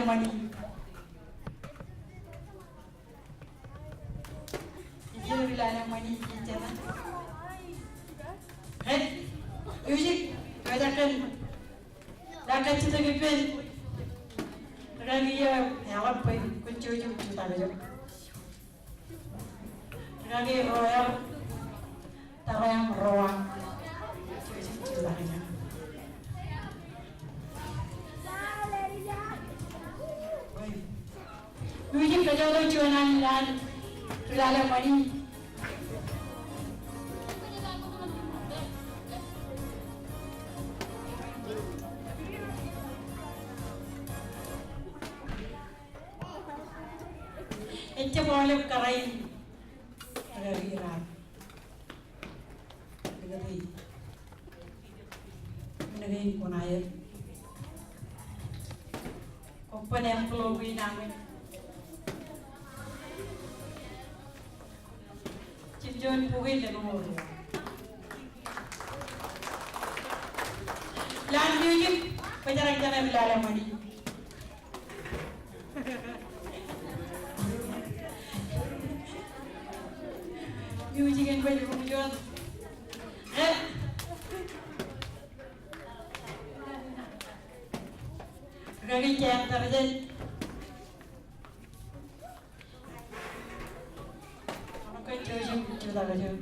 money. Ibu bilang money jangan. Hey, music, katakan, rakyat kita kepin. Rakyat yang apa kunci kita belajar. Rakyat royal, tahu yang roa, kita belajar. Music kerja tu cuma dan bilang money. Itu boleh kerain, kerain, kerain, kerain pun air. Kompon yang peluru namin. Cipjon pugil na lumuro. Lan music, pajarang jana bilala mani. Music and baju pungjon. Gagi jam terjadi. Kita belajar.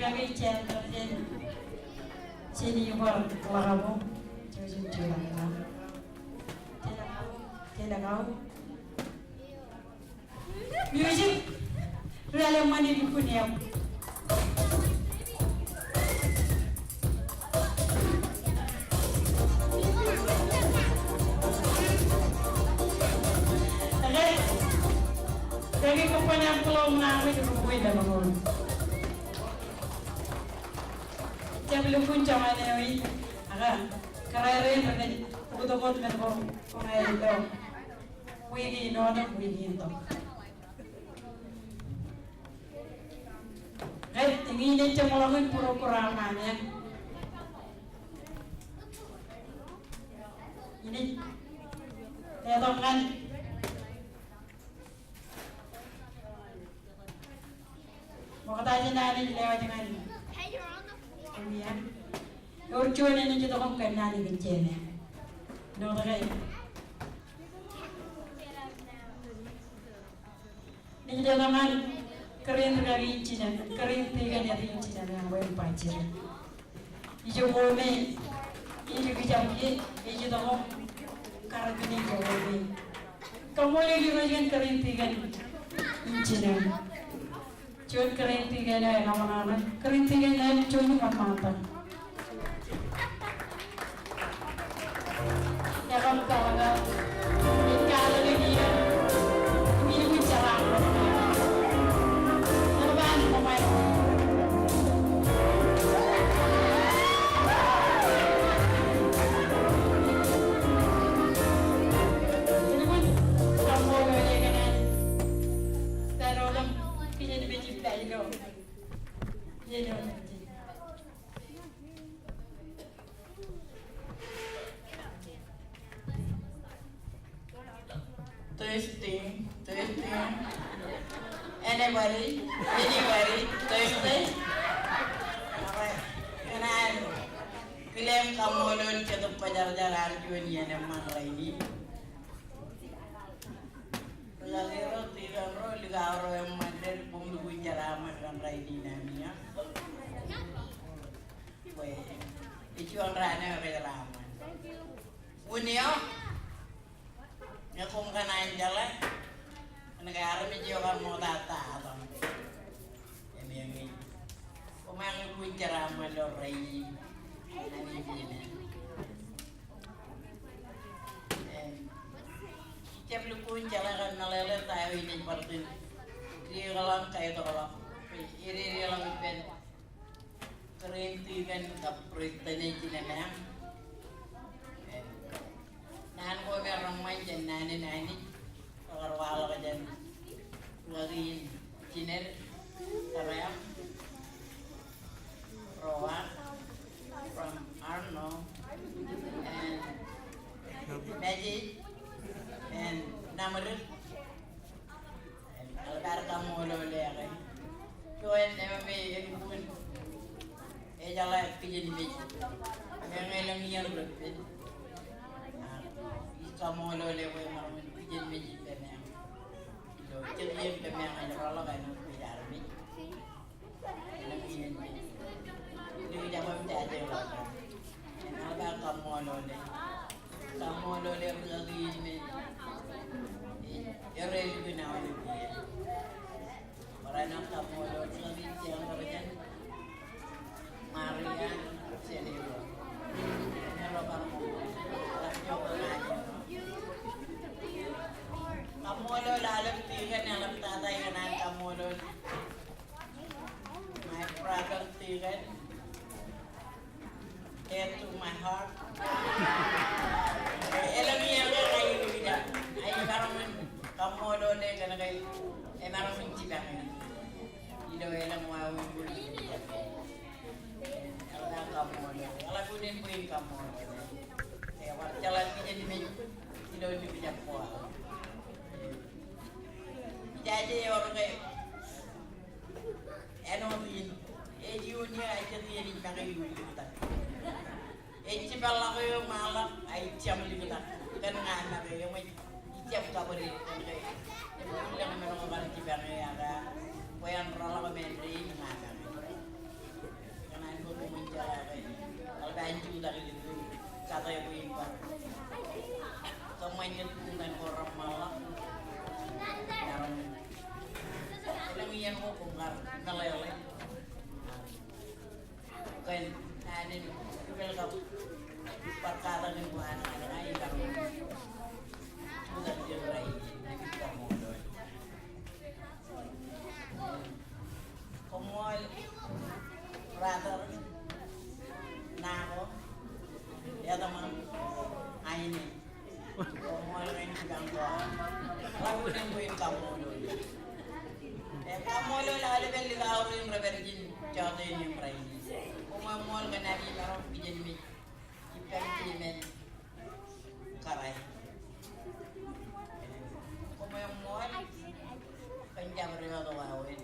Gagi jam terjadi. Sini buat kamu. Tidak kau. Music. Realem mani di punya. Gagi kompon yang pelong namin di bukuin dan menurut. Jam lupun cuma newi, agak kerarin dan butuh menbom pengair itu, wigi nona wigi itu. Ini cuma lagi pura-pura mana? Ini, lihat kan? Mau kata nani lewat dengan ini. Kemudian, urcuan ini kita kan nani kencene. Nol lagi. Ini jangan keren dari Cina, keren tiga dari Cina yang boleh baca. Ijo boleh, ijo bijak, ijo tahu karena ijo boleh. Kamu lagi macam keren tiga Cina. Cuman kering tiga dah nama-nama, kering tiga dah cuma mata. Ya kamu tahu kan? Kalau dia ini bicara apa? Terbang pemain. Ini pun kamu boleh kan? Terolam. Jadi biji pelajar, jadi orang biji. Testing. Anybody, testing. Kenal, klaim kamu lon ketuk pajar-jaran dunia nama lagi. Lalero tidak roh ligaro yang mandel pun bicara macam lain namanya. Weh, itu orang rana berlama. Unio, ngakum kanan jalan, negara meji orang mau tata atau ini. Pemang bicara mandor rai, ini. Tiap lupun jalan nalele tahu ini seperti dia kalau kayak itu kalau iri kalau pen kering tigan kaprit tadi cina nang nan ko merong main nani kalau walau kajian lagi cina karya Roa from Arno and Magic and Maril. Kalau kamu oleh kan. Tuan may pun. Jalan kerja di meja. Yang elang yang berbeda. Kamu oleh malam kerja di meja pemang. Jadi pemang ada kalau kan kerja army. Elang yang dia jangan menjadi orang. Kalau kamu oleh lagi ini. Ya rela guna oleh dia. Orang kamu oleh lagi yang kerja. Maria Senero. Kalau kamu lo lalam tigan alam tatay kanan kamu lo. My brother tigan. Dear to my heart. Elang yang kayu kita. Ayo barang kamu lo le kana kayu. Barang mencibang. Ilo elang mau kamu kalau kunin puin kamu jalan kita di meja tidak di bijak kuah jadi orang kayak enotin junia aja dia di pakai yuli kita cipal aku malam jam kita kan anak yang jam kabar itu kayak yang memang orang cipal ada yang rola kemendri anak kalau banjir dari itu kata ibu impar kemudian dengan orang malam yang yang mau bongkar ngelele kan ada juga kalau perkara dengan anak-anak ini kalau sudah dirai kamu brother Nako, ya teman, ini, kamu orang bilang lagu nungguin kamu dulu. Kamu dulu ada beli kau yang berberjin, jatuh ini perini. Kamu mau kenali orang pijen mi, ikan pijen karai. Kamu mau penjam rela tuawen,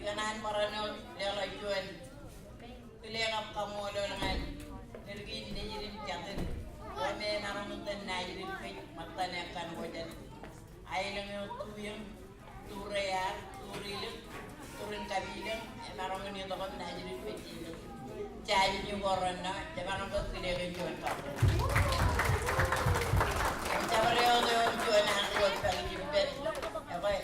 jangan marano dia lajuan. Kalian kamu lo dengan nergi nejirin jangan, kami narutan nejirin pej mata nekan wajan, ayam yang tuyang, turaya, turun kabilang, narutan itu kan nejirin pej ini, jadi juga orang jangan orang kalian jual kamu, jangan orang jual aku bagi jemput, apa,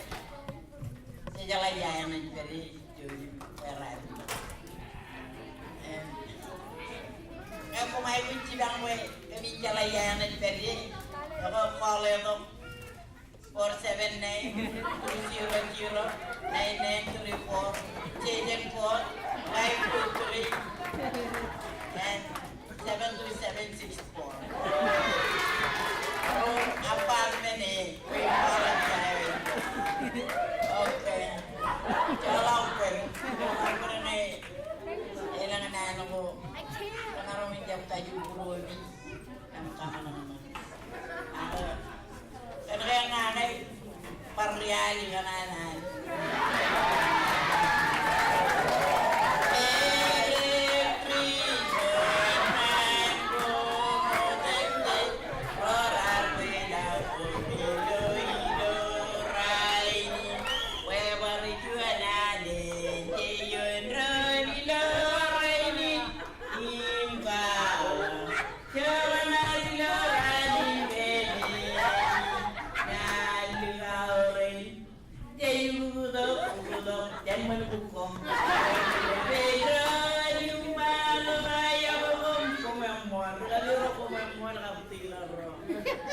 sejalan yang nanti jual peran. Aku mai kunci bang we kami jalan yang nanti pergi. Aku call itu 479 200 9934 change code 523 and 72764. Apa ini? Okay. Jalan pun. Aku ni elang anak aku. Karena jam tajuk guru ini, nama nama. Karena yang ada parliali kanan. Dan menukung beda yung malaya belum kumemor kalau ro kumemor kaptila ro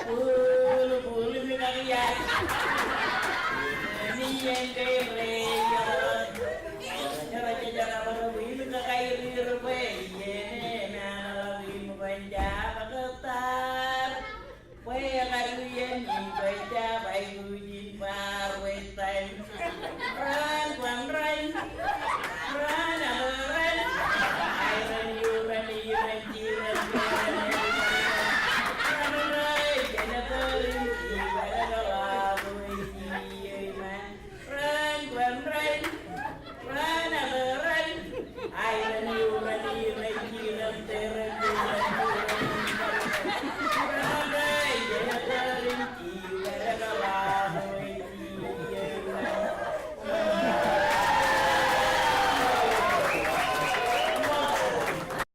puluh minarian ini yang kaya